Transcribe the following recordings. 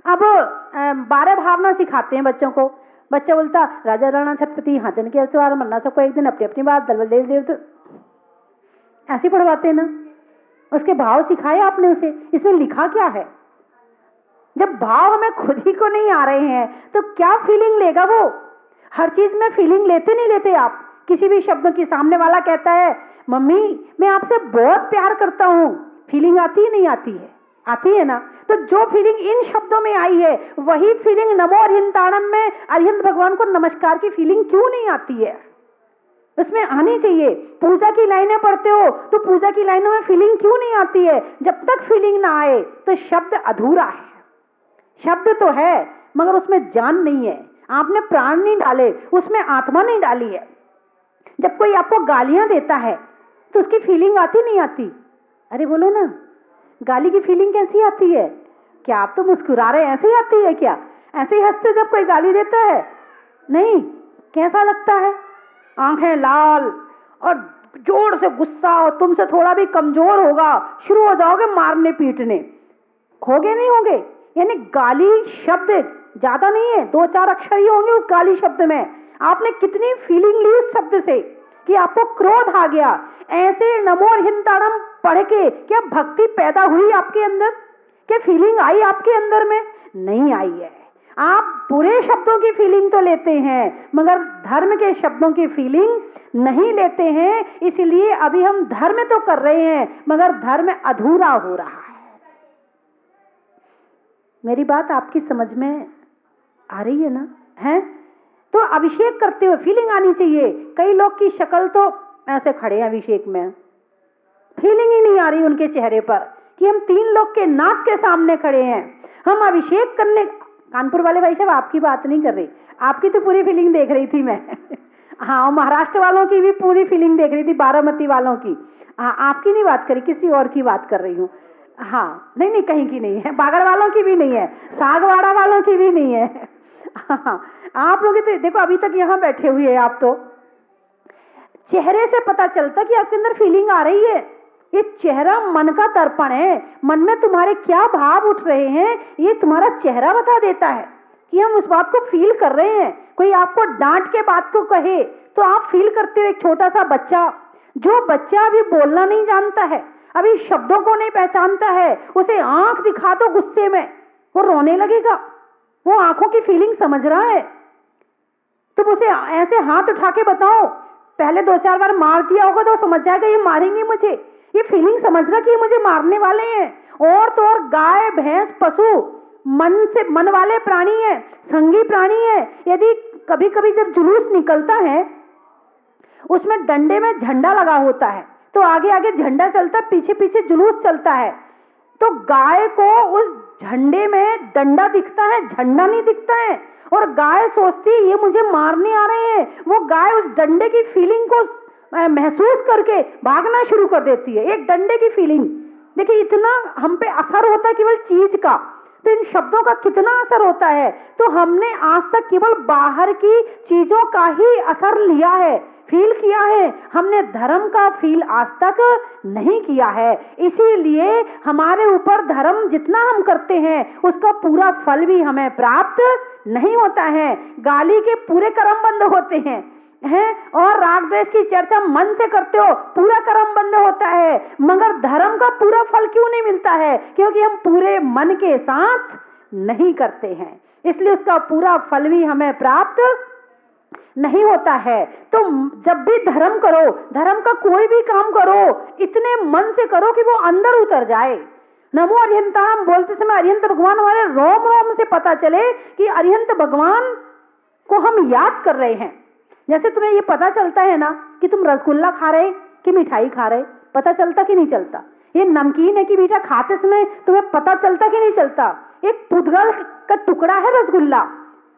अब 12 भावना सिखाते हैं बच्चों को। बच्चा बोलता राजा राणा छत्रपति हाथन के सवार मरना सबको एक दिन अपनी अपनी बात दलबल देव देव, तो ऐसे पढ़वाते हैं ना। उसके भाव सिखाए आपने उसे, इसमें लिखा क्या है? जब भाव हमें खुद ही को नहीं आ रहे हैं तो क्या फीलिंग लेगा वो? हर चीज में फीलिंग लेते नहीं लेते आप? किसी भी शब्द की सामने वाला कहता है मम्मी मैं आपसे बहुत प्यार करता हूं, फीलिंग आती है नहीं आती है? आती है ना। तो जो फीलिंग इन शब्दों में आई है वही फीलिंग नमो अरिहंताणम में अरिहंत भगवान को नमस्कार की फीलिंग क्यों नहीं आती है? उसमें आनी चाहिए। पूजा की लाइनें पढ़ते हो तो पूजा की लाइनों में फीलिंग क्यों नहीं आती है? जब तक फीलिंग ना आए तो शब्द अधूरा है। शब्द तो है मगर उसमें जान नहीं है, आपने प्राण नहीं डाले, उसमें आत्मा नहीं डाली है। जब कोई आपको गालियां देता है तो उसकी फीलिंग आती नहीं आती? अरे बोलो ना, गाली की फीलिंग कैसी आती है? क्या आप तो मुस्कुरा रहे, ऐसे ही आती है क्या? ऐसे ही हंसते जब कोई गाली देता है? नहीं, कैसा लगता है? आंखें लाल और जोर से गुस्सा, और तुमसे थोड़ा भी कमजोर होगा शुरू हो जाओगे मारने पीटने। होगे नहीं होगे? यानी गाली शब्द ज्यादा नहीं है, 2-4 अक्षर ही होंगे उस गाली शब्द में। आपने कितनी फीलिंग ली उस शब्द से कि आपको क्रोध आ गया। ऐसे नमो अरिहंताणम पढ़ के क्या भक्ति पैदा हुई आपके अंदर? क्या फीलिंग आई आपके अंदर में? नहीं आई है। आप बुरे शब्दों की फीलिंग तो लेते हैं मगर धर्म के शब्दों की फीलिंग नहीं लेते हैं। इसलिए अभी हम धर्म तो कर रहे हैं मगर धर्म अधूरा हो रहा है। मेरी बात आपकी समझ में आ रही है ना? है तो अभिषेक करते हुए फीलिंग आनी चाहिए। कई लोग की शक्ल तो ऐसे खड़े हैं अभिषेक में, फीलिंग ही नहीं आ रही उनके चेहरे पर कि हम 3 लोग के नाक के सामने खड़े हैं। हम अभिषेक करने, कानपुर वाले भाई साहब आपकी बात नहीं कर रही, आपकी तो पूरी फीलिंग देख रही थी मैं हाँ, महाराष्ट्र वालों की भी पूरी फीलिंग देख रही थी, बारामती वालों की। हाँ, आपकी नहीं बात करी, किसी और की बात कर रही हूँ। हाँ, नहीं नहीं, कहीं की नहीं है, बागड़ वालों की भी नहीं है, सागवाड़ा वालों की भी नहीं है हाँ, आप लोग तो देखो अभी तक यहाँ बैठे हुए हैं, आप तो चेहरे से पता चलता कि आपके अंदर फीलिंग आ रही है। ये चेहरा मन का दर्पण है, मन में तुम्हारे क्या भाव उठ रहे हैं ये तुम्हारा चेहरा बता देता है कि हम उस बात को फील कर रहे हैं। कोई आपको डांट के बात को कहे तो आप फील करते हो। एक छोटा सा बच्चा, जो बच्चा अभी बोलना नहीं जानता है, अभी शब्दों को नहीं पहचानता है, उसे आंख दिखा दो गुस्से में, वो रोने लगेगा। वो आंखों की फीलिंग समझ रहा है। तुम उसे ऐसे हाथ उठा के बताओ, पहले 2-4 बार मार दिया होगा तो समझ जाएगा ये मारेंगे मुझे। ये फीलिंग समझ रहा कि ये मुझे मारने वाले हैं। और तो और गाय भैंस पशु मन वाले प्राणी है, संगी प्राणी है। यदि कभी कभी जब जुलूस निकलता है उसमें डंडे में झंडा लगा होता है तो आगे आगे झंडा चलता, पीछे पीछे जुलूस चलता है। तो गाय को उस झंडे में डंडा दिखता है, झंडा नहीं दिखता है। और गाय सोचती है ये मुझे मारने आ रहे हैं। वो गाय उस डंडे की फीलिंग को महसूस करके भागना शुरू कर देती है। एक डंडे की फीलिंग, देखिए इतना हम पे असर होता है केवल चीज का, तो इन शब्दों का कितना असर होता है। तो हमने आज तक केवल बाहर की चीजों का ही असर लिया है, फील किया है। हमने धर्म का फील आज तक नहीं किया है। इसीलिए हमारे ऊपर धर्म जितना हम करते हैं उसका पूरा फल भी हमें प्राप्त नहीं होता है। गाली के पूरे कर्म बंद होते हैं और राग द्वेष की चर्चा मन से करते हो, पूरा कर्म बंद होता है। मगर धर्म का पूरा फल क्यों नहीं मिलता है? क्योंकि हम पूरे मन के साथ नहीं करते हैं, इसलिए उसका पूरा फल भी हमें प्राप्त नहीं होता है। तो जब भी धर्म करो, धर्म का कोई भी काम करो, इतने मन से करो कि वो अंदर उतर जाए। नमो अरिहंताणम बोलते समय अरिहंत भगवान हमारे रोम रोम से पता चले कि अरिहंत भगवान को हम याद कर रहे हैं। जैसे तुम्हें ये पता चलता है ना कि तुम रसगुल्ला खा रहे कि मिठाई खा रहे, पता चलता कि नहीं चलता? ये नमकीन है कि मीठा, खाते समय तुम्हें पता चलता कि नहीं चलता? एक पुद्गल का टुकड़ा है रसगुल्ला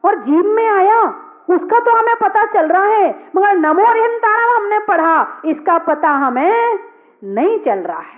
और जीभ में आया, उसका तो हमें पता चल रहा है, मगर नमो अरिहंताणम हमने पढ़ा, इसका पता हमें नहीं चल रहा है।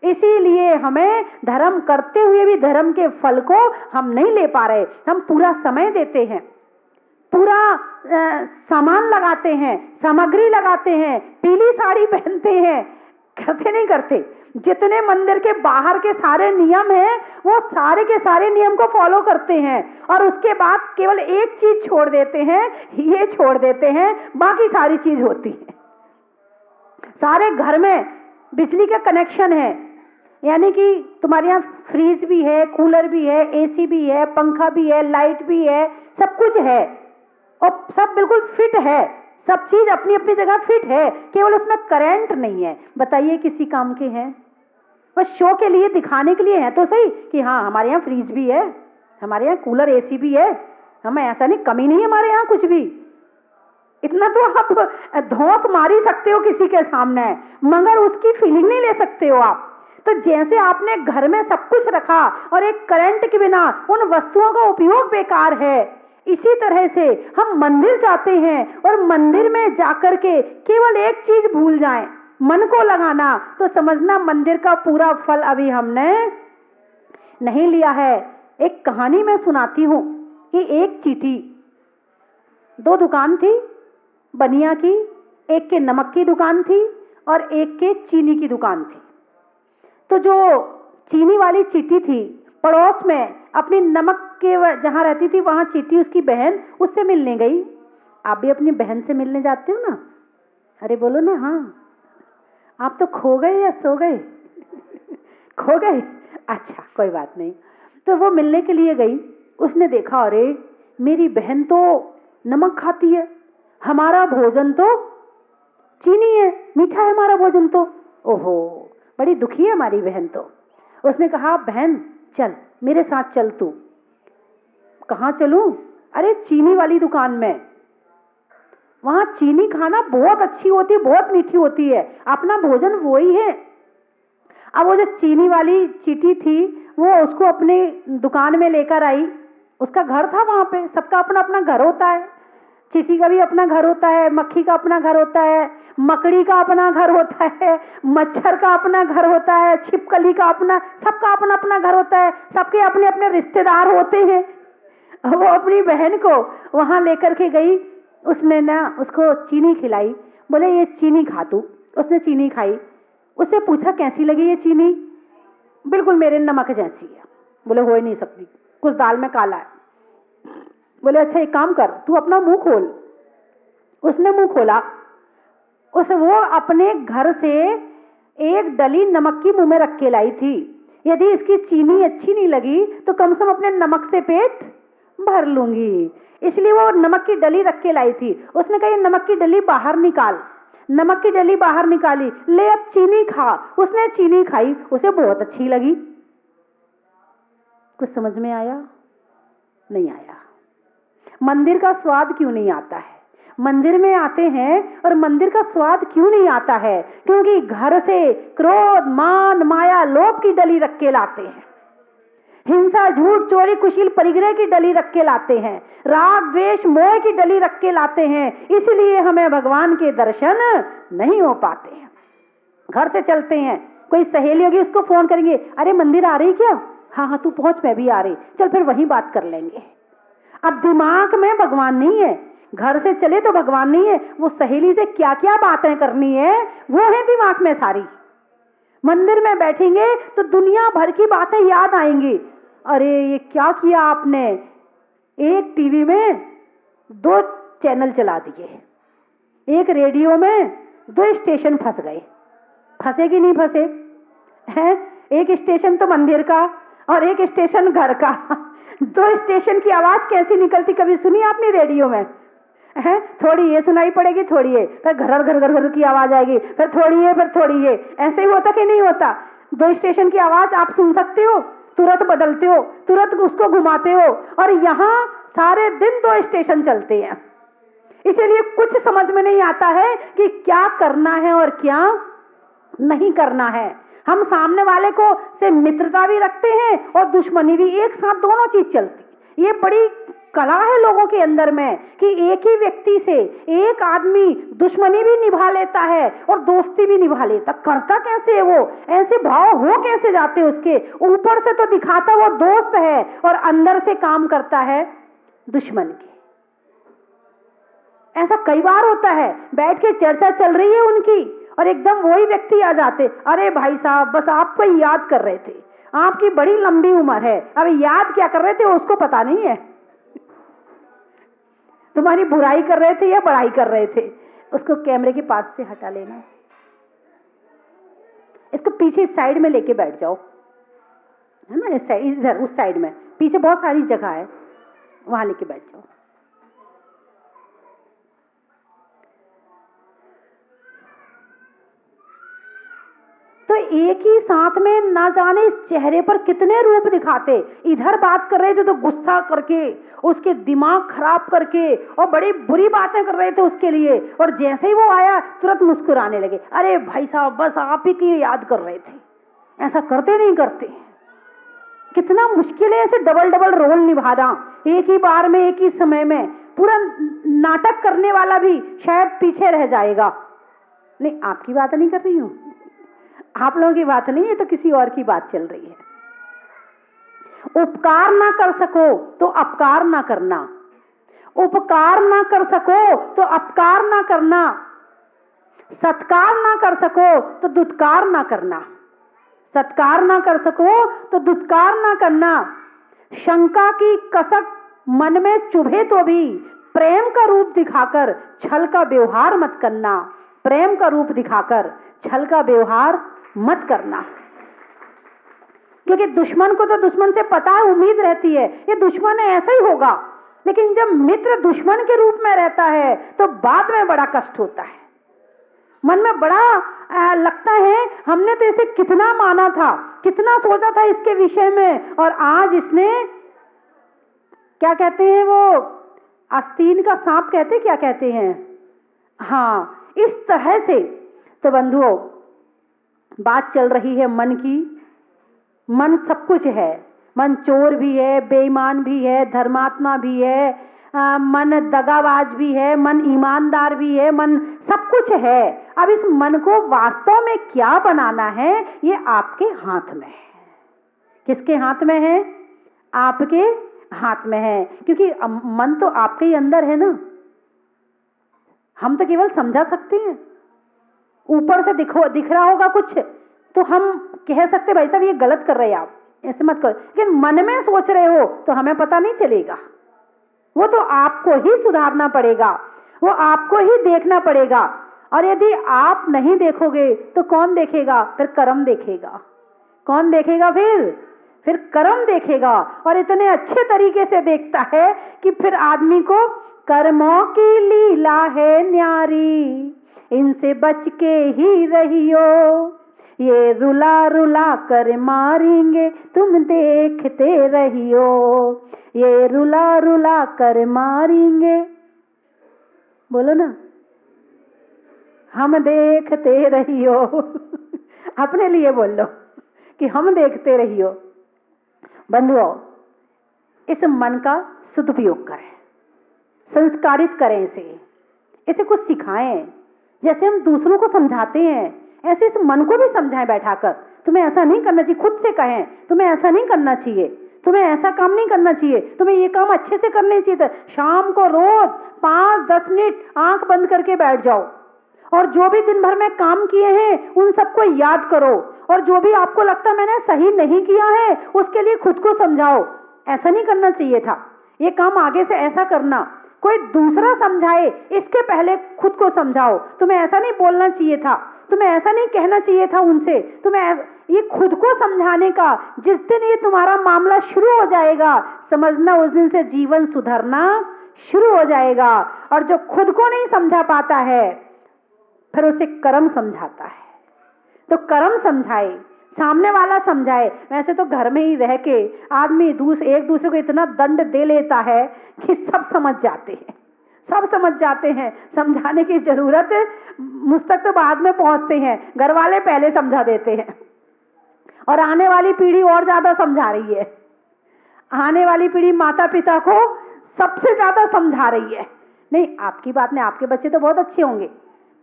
इसीलिए हमें धर्म करते हुए भी धर्म के फल को हम नहीं ले पा रहे। हम पूरा समय देते हैं, पूरा सामान लगाते हैं, सामग्री लगाते हैं, पीली साड़ी पहनते हैं, करते नहीं करते? जितने मंदिर के बाहर के सारे नियम हैं वो सारे के सारे नियम को फॉलो करते हैं और उसके बाद केवल एक चीज छोड़ देते हैं, ये छोड़ देते हैं, बाकी सारी चीज होती है। सारे घर में बिजली का कनेक्शन है, यानी कि तुम्हारे यहाँ फ्रिज भी है, कूलर भी है, एसी भी है, पंखा भी है, लाइट भी है, सब कुछ है और सब बिल्कुल फिट है, सब चीज अपनी अपनी जगह फिट है, केवल उसमें करंट नहीं है। बताइए किसी काम के हैं? बस शो के लिए, दिखाने के लिए है तो सही कि हाँ हमारे यहाँ फ्रिज भी है, हमारे यहाँ कूलर एसी भी है, हमें ऐसा नहीं, कमी नहीं है हमारे यहाँ कुछ भी। इतना तो आप धौंस मार ही सकते हो किसी के सामने, मगर उसकी फीलिंग नहीं ले सकते हो आप। तो जैसे आपने घर में सब कुछ रखा और एक करंट के बिना उन वस्तुओं का उपयोग बेकार है, इसी तरह से हम मंदिर जाते हैं और मंदिर में जाकर के केवल एक चीज भूल जाएं, मन को लगाना, तो समझना मंदिर का पूरा फल अभी हमने नहीं लिया है। एक कहानी मैं सुनाती हूं कि एक चींटी, दो दुकान थी बनिया की, एक के नमक की दुकान थी और एक के चीनी की दुकान थी। तो जो चीनी वाली चींटी थी पड़ोस में अपनी नमक के जहां रहती थी वहां चींटी उसकी बहन उससे मिलने गई। आप भी अपनी बहन से मिलने जाते हो ना? अरे बोलो ना हाँ। आप तो खो गए या सो गए? खो गए? अच्छा कोई बात नहीं। तो वो मिलने के लिए गई, उसने देखा अरे मेरी बहन तो नमक खाती है, हमारा भोजन तो चीनी है, मीठा है हमारा भोजन तो, ओहो बड़ी दुखी है हमारी बहन तो। उसने कहा बहन चल मेरे साथ चल तू। कहाँ चलूं? अरे चीनी वाली दुकान में, वहां चीनी खाना बहुत अच्छी होती है, बहुत मीठी होती है, अपना भोजन वो ही है। अब वो जो चीनी वाली चींटी थी वो उसको अपने दुकान में लेकर आई, उसका घर था वहां पे, सबका अपना अपना घर होता है, चींटी का भी अपना घर होता है, मक्खी का अपना घर होता है, मकड़ी का अपना घर होता है, मच्छर का अपना घर होता है, छिपकली का अपना, सबका अपना अपना घर होता है, सबके अपने अपने रिश्तेदार होते हैं। वो अपनी बहन को वहां लेकर के गई, उसने ना उसको चीनी खिलाई, बोले ये चीनी खा तू। उसने चीनी खाई, उससे पूछा कैसी लगी ये चीनी? बिल्कुल मेरे नमक जैसी है। बोले हो ही नहीं सकती, कुछ दाल में काला है। बोले अच्छा एक काम कर, तू अपना मुंह खोल। उसने मुंह खोला, वो अपने घर से एक डली नमक की मुंह में रख के लाई थी। यदि इसकी चीनी अच्छी नहीं लगी तो कम से कम अपने नमक से पेट भर लूंगी, इसलिए वो नमक की डली रख के लाई थी। उसने कहा ये नमक की डली बाहर निकाल। नमक की डली बाहर निकाली, ले अब चीनी खा। उसने चीनी खाई, उसे बहुत अच्छी लगी। कुछ समझ में आया? नहीं आया। मंदिर का स्वाद क्यों नहीं आता है? मंदिर में आते हैं और मंदिर का स्वाद क्यों नहीं आता है? क्योंकि घर से क्रोध मान माया लोभ की डली रख के लाते हैं, हिंसा झूठ चोरी कुशील परिग्रह की डली रख के लाते हैं, राग द्वेष मोह की डली रख के लाते हैं, इसलिए हमें भगवान के दर्शन नहीं हो पाते हैं। घर से चलते हैं, कोई सहेली होगी उसको फोन करेंगे, अरे मंदिर आ रही क्या? हाँ हाँ तू पहुंच, मैं भी आ रही, चल फिर वहीं बात कर लेंगे। अब दिमाग में भगवान नहीं है, घर से चले तो भगवान नहीं है, वो सहेली से क्या क्या बातें करनी है वो है दिमाग में सारी। मंदिर में बैठेंगे तो दुनिया भर की बातें याद आएंगी। अरे ये क्या किया आपने, एक टीवी में 2 चैनल चला दिए, एक रेडियो में 2 स्टेशन फंस गए। फंसे कि नहीं फंसे हैं? एक स्टेशन तो मंदिर का और एक स्टेशन घर का। 2 स्टेशन की आवाज कैसी निकलती कभी सुनी आपने रेडियो में? है थोड़ी ये सुनाई पड़ेगी, थोड़ी ये, फिर घर घर घर घर की आवाज आएगी, फिर थोड़ी ये, फिर थोड़ी ये। ऐसे ही होता कि नहीं होता? 2 स्टेशन की आवाज आप सुन सकते हो, तुरंत बदलते हो, तुरंत उसको घुमाते हो, और यहाँ सारे दिन 2 स्टेशन चलते हैं। इसीलिए कुछ समझ में नहीं आता है कि क्या करना है और क्या नहीं करना है। हम सामने वाले को से मित्रता भी रखते हैं और दुश्मनी भी, एक साथ दोनों चीज चलती। ये बड़ी कला है लोगों के अंदर में कि एक ही व्यक्ति से एक आदमी दुश्मनी भी निभा लेता है और दोस्ती भी निभा लेता। करता कैसे है वो? ऐसे भाव हो कैसे जाते उसके? ऊपर से तो दिखाता वो दोस्त है और अंदर से काम करता है दुश्मन के। ऐसा कई बार होता है, बैठ के चर्चा चल रही है उनकी और एकदम वही व्यक्ति आ जाते, अरे भाई साहब बस आपको ही याद कर रहे थे, आपकी बड़ी लंबी उम्र है, अब याद क्या कर रहे थे उसको पता नहीं है, तुम्हारी बुराई कर रहे थे या बड़ाई कर रहे थे। उसको कैमरे के पास से हटा लेना, इसको पीछे साइड में लेके बैठ जाओ, है ना, इस साइड, इधर उस साइड में पीछे बहुत सारी जगह है, वहां लेके बैठ जाओ। तो एक ही साथ में ना जाने इस चेहरे पर कितने रूप दिखाते, इधर बात कर रहे थे तो गुस्सा करके, उसके दिमाग खराब करके और बड़ी बुरी बातें कर रहे थे उसके लिए, और जैसे ही वो आया तुरंत मुस्कुराने लगे, अरे भाई साहब बस आप ही की याद कर रहे थे। ऐसा करते नहीं करते, कितना मुश्किल है ऐसे डबल डबल रोल निभाना एक ही बार में, एक ही समय में। पूरा नाटक करने वाला भी शायद पीछे रह जाएगा। नहीं, आपकी बात नहीं कर रही हूं, आप लोगों की बात नहीं है, तो किसी और की बात चल रही है। उपकार ना कर सको तो अपकार ना करना, उपकार ना कर सको तो अपकार ना करना, सत्कार ना कर सको तो दुत्कार ना करना, सत्कार ना कर सको तो दुत्कार ना करना। शंका की कसक मन में चुभे तो भी प्रेम का रूप दिखाकर छल का व्यवहार मत करना, प्रेम का रूप दिखाकर छल का व्यवहार मत करना। क्योंकि दुश्मन को तो दुश्मन से पता है, उम्मीद रहती है ये दुश्मन है ऐसा ही होगा, लेकिन जब मित्र दुश्मन के रूप में रहता है तो बाद में बड़ा कष्ट होता है, मन में बड़ा लगता है हमने तो इसे कितना माना था, कितना सोचा था इसके विषय में, और आज इसने क्या कहते हैं वो आस्तीन का सांप कहते क्या कहते हैं, हाँ इस तरह से। तो बंधुओं बात चल रही है मन की, मन सब कुछ है, मन चोर भी है, बेईमान भी है, धर्मात्मा भी है, मन दगाबाज भी है, मन ईमानदार भी है, मन सब कुछ है। अब इस मन को वास्तव में क्या बनाना है ये आपके हाथ में है। किसके हाथ में है? आपके हाथ में है, क्योंकि मन तो आपके ही अंदर है ना, हम तो केवल समझा सकते हैं। ऊपर से दिख रहा होगा कुछ तो हम कह सकते भाई साहब ये गलत कर रहे हैं आप, ऐसे मत करो, लेकिन मन में सोच रहे हो तो हमें पता नहीं चलेगा, वो तो आपको ही सुधारना पड़ेगा, वो आपको ही देखना पड़ेगा। और यदि आप नहीं देखोगे तो कौन देखेगा? फिर कर्म देखेगा। कौन देखेगा? फिर कर्म देखेगा, और इतने अच्छे तरीके से देखता है कि फिर आदमी को कर्मों की लीला है न्यारी, इनसे बच के ही रहियो, ये रुला रुला कर मारेंगे तुम देखते रहियो, ये रुला रुला कर मारेंगे, बोलो ना, हम देखते रहियो अपने लिए बोल लो कि हम देखते रहियो। बंधुओं इस मन का सदुपयोग करें, संस्कारित करें, इसे कुछ सिखाएं। जैसे हम दूसरों को समझाते हैं ऐसे इस मन को भी समझाएं बैठाकर, तुम्हें ऐसा नहीं करना चाहिए, खुद से कहें तुम्हें ऐसा नहीं करना चाहिए, तुम्हें ऐसा काम नहीं करना चाहिए, तुम्हें ये काम अच्छे से करने चाहिए। शाम को रोज 5-10 मिनट आंख बंद करके बैठ जाओ, और जो भी दिन भर में काम किए हैं उन सबको याद करो, और जो भी आपको लगता है मैंने सही नहीं किया है उसके लिए खुद को समझाओ, ऐसा नहीं करना चाहिए था, ये काम आगे से ऐसा करना। कोई दूसरा समझाए इसके पहले खुद को समझाओ, तुम्हें ऐसा नहीं बोलना चाहिए था, तुम्हें ऐसा नहीं कहना चाहिए था उनसे, तुम्हें ये खुद को समझाने का जिस दिन ये तुम्हारा मामला शुरू हो जाएगा, समझना उस दिन से जीवन सुधरना शुरू हो जाएगा। और जो खुद को नहीं समझा पाता है फिर उसे कर्म समझाता है, तो कर्म समझाए, सामने वाला समझाए। वैसे तो घर में ही रह के आदमी एक दूसरे को इतना दंड दे लेता है कि सब समझ जाते हैं, सब समझ जाते हैं, समझाने की जरूरत मुझ तक तो बाद में पहुंचते हैं, घर वाले पहले समझा देते हैं, और आने वाली पीढ़ी और ज्यादा समझा रही है, आने वाली पीढ़ी माता पिता को सबसे ज्यादा समझा रही है। नहीं, आपकी बात नहीं, आपके बच्चे तो बहुत अच्छे होंगे।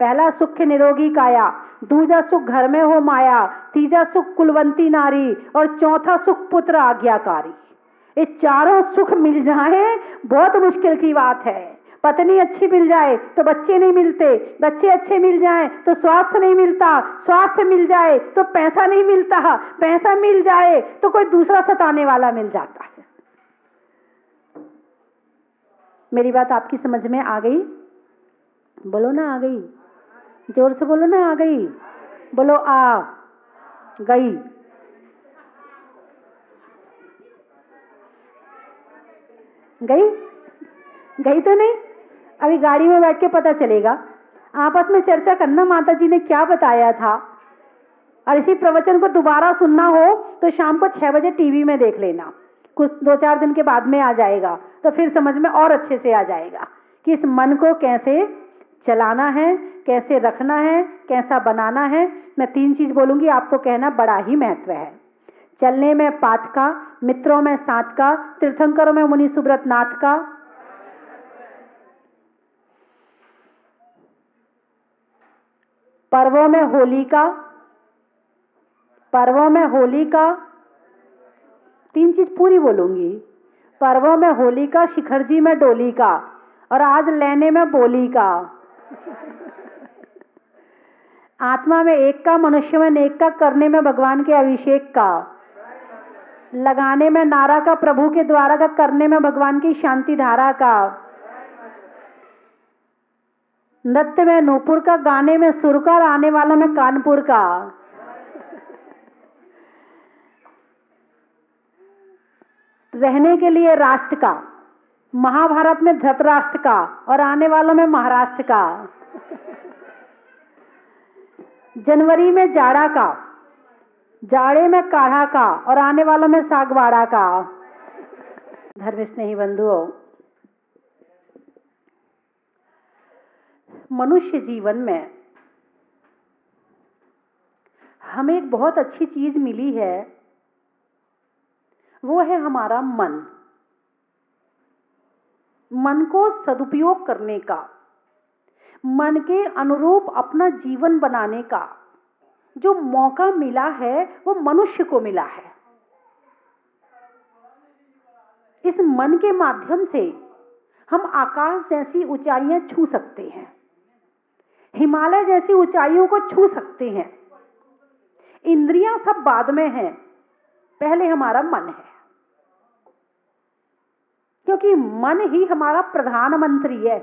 पहला सुख निरोगी काया, दूजा सुख घर में हो माया, तीजा सुख कुलवंती नारी, और चौथा सुख पुत्र आज्ञाकारी। ये चारों सुख मिल जाए बहुत मुश्किल की बात है, पत्नी अच्छी मिल जाए तो बच्चे नहीं मिलते, बच्चे अच्छे मिल जाए तो स्वास्थ्य नहीं मिलता, स्वास्थ्य मिल जाए तो पैसा नहीं मिलता, पैसा मिल जाए तो कोई दूसरा सताने वाला मिल जाता है। मेरी बात आपकी समझ में आ गई? बोलो ना आ गई, जोर से बोलो ना आ गई, बोलो आ गई। गई गई तो नहीं? अभी गाड़ी में बैठ के पता चलेगा। आपस में चर्चा करना माता जी ने क्या बताया था, और इसी प्रवचन को दोबारा सुनना हो तो शाम को 6 बजे टीवी में देख लेना, कुछ 2-4 दिन के बाद में आ जाएगा, तो फिर समझ में और अच्छे से आ जाएगा कि इस मन को कैसे चलाना है, कैसे रखना है, कैसा बनाना है। मैं 3 चीज बोलूंगी, आपको कहना बड़ा ही महत्व है। चलने में पात का, मित्रों में साथ का, तीर्थंकरों में मुनि सुब्रत नाथ का, पर्वों में होली का, पर्वों में होली का, 3 चीज पूरी बोलूंगी। पर्वों में होली का, शिखर जी में डोली का, और आज लेने में बोली का। आत्मा में एक का, मनुष्य में नेक का, करने में भगवान के अभिषेक का, लगाने में नारा का, प्रभु के द्वारा का, करने में भगवान की शांति धारा का, नृत्य में नूपुर का, गाने में सुर का, और आने वालों में कानपुर का। रहने के लिए राष्ट्र का, महाभारत में धृतराष्ट्र का, और आने वालों में महाराष्ट्र का। जनवरी में जाड़ा का, जाड़े में काढ़ा का, और आने वालों में सागवाड़ा का। धर्म स्नेही बंधुओं, मनुष्य जीवन में हमें एक बहुत अच्छी चीज मिली है, वो है हमारा मन। मन को सदुपयोग करने का, मन के अनुरूप अपना जीवन बनाने का जो मौका मिला है, वो मनुष्य को मिला है। इस मन के माध्यम से हम आकाश जैसी ऊंचाइयां छू सकते हैं, हिमालय जैसी ऊंचाइयों को छू सकते हैं। इंद्रियां सब बाद में हैं, पहले हमारा मन है, क्योंकि मन ही हमारा प्रधानमंत्री है।